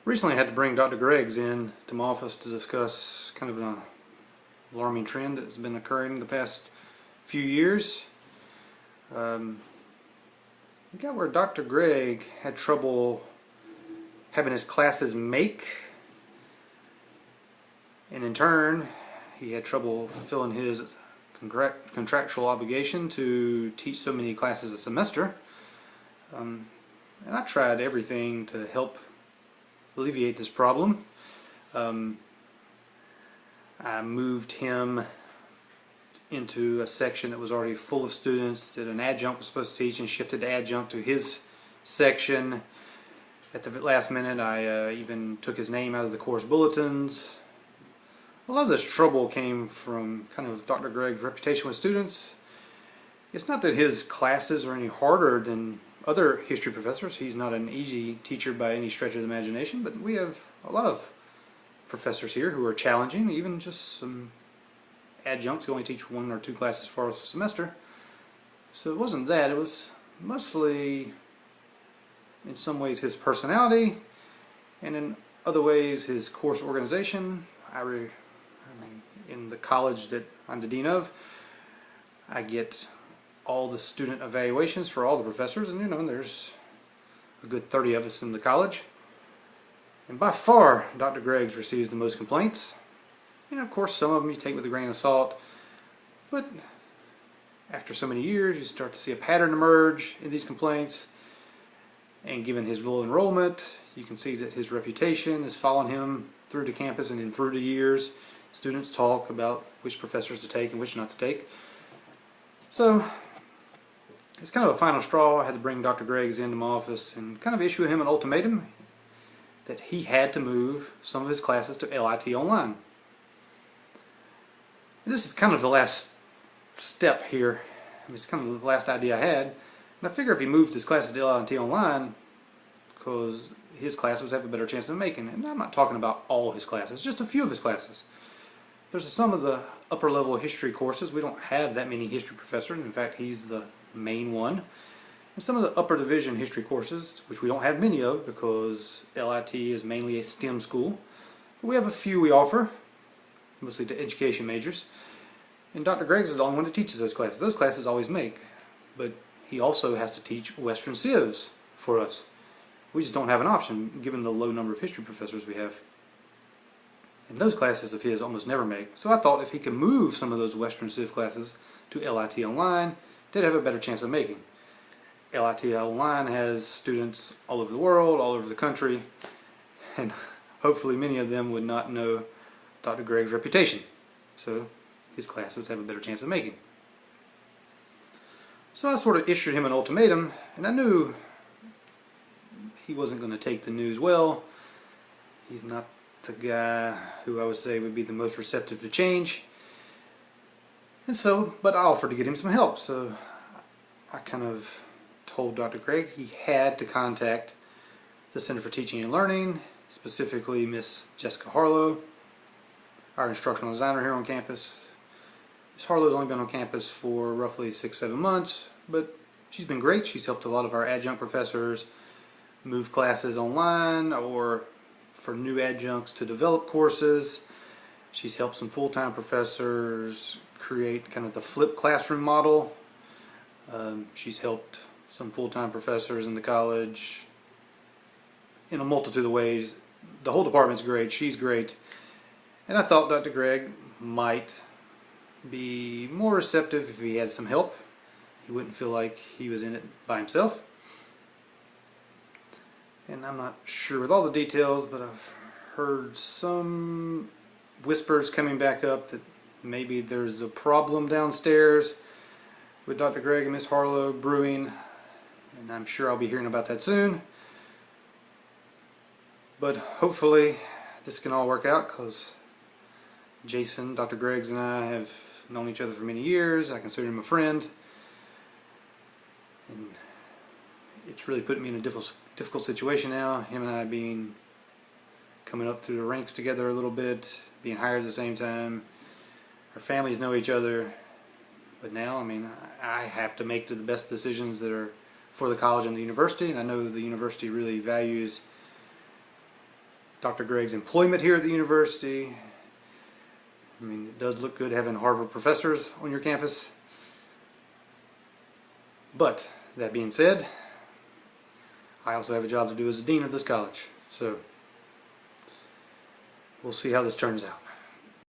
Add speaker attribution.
Speaker 1: Recently I had to bring Dr. Greggs in to my office to discuss kind of an alarming trend that's been occurring the past few years. We got where Dr. Gregg had trouble having his classes make, and in turn he had trouble fulfilling his contractual obligation to teach so many classes a semester. And I tried everything to help alleviate this problem. I moved him into a section that was already full of students that an adjunct was supposed to teach, and shifted the adjunct to his section. At the last minute I even took his name out of the course bulletins. A lot of this trouble came from kind of Dr. Gregg's reputation with students. It's not that his classes are any harder than other history professors. He's not an easy teacher by any stretch of the imagination, but we have a lot of professors here who are challenging, even just some adjuncts who only teach 1 or 2 classes for us a semester. So it wasn't that, it was mostly in some ways his personality, and in other ways his course organization. In the college that I'm the dean of, I get all the student evaluations for all the professors, and there's a good 30 of us in the college, and by far Dr. Greggs receives the most complaints. And of course some of them you take with a grain of salt, but after so many years you start to see a pattern emerge in these complaints, and given his low enrollment you can see that his reputation is following him through the campus and in through the years. Students talk about which professors to take and which not to take. So it's kind of a final straw. I had to bring Dr. Greggs into my office and kind of issue him an ultimatum that he had to move some of his classes to LIT Online. And this is kind of the last step here. It's kind of the last idea I had. And I figure if he moved his classes to LIT Online, because his classes would have a better chance of making it. And I'm not talking about all his classes, just a few of his classes. There's some of the upper level history courses. We don't have that many history professors. In fact, he's the main one. And some of the upper division history courses, which we don't have many of because LIT is mainly a STEM school. But we have a few we offer, mostly to education majors. And Dr. Greggs is the only one that teaches those classes. Those classes always make. But he also has to teach Western Civs for us. We just don't have an option given the low number of history professors we have. And those classes of his almost never make. So I thought if he could move some of those Western Civ classes to LIT Online, they'd have a better chance of making. LIT Online has students all over the world, all over the country, and hopefully many of them would not know Dr. Gregg's reputation. So his classes would have a better chance of making. So I sort of issued him an ultimatum, and I knew he wasn't going to take the news well. He's not the guy who I would say would be the most receptive to change. And so, but I offered to get him some help. So I kind of told Dr. Gregg he had to contact the Center for Teaching and Learning, specifically Miss Jessica Harlow, our instructional designer here on campus. Miss Harlow's only been on campus for roughly 6-7 months, but she's been great. She's helped a lot of our adjunct professors move classes online, or for new adjuncts to develop courses. She's helped some full-time professors create kind of the flipped classroom model. She's helped some full-time professors in the college in a multitude of ways. The whole department's great. She's great. And I thought Dr. Gregg might be more receptive if he had some help. He wouldn't feel like he was in it by himself. And I'm not sure with all the details, but I've heard some whispers coming back up that maybe there's a problem downstairs with Dr. Gregg and Miss Harlow brewing, and I'm sure I'll be hearing about that soon. But hopefully this can all work out, because Jason, Dr. Greggs, and I have known each other for many years. I consider him a friend, and it's really put me in a difficult situation now, him and I coming up through the ranks together a little bit, being hired at the same time. Our families know each other, but now, I have to make the best decisions that are for the college and the university, and I know the university really values Dr. Gregg's employment here at the university. I mean, it does look good having Harvard professors on your campus. But, that being said, I also have a job to do as a dean of this college. So, we'll see how this turns out.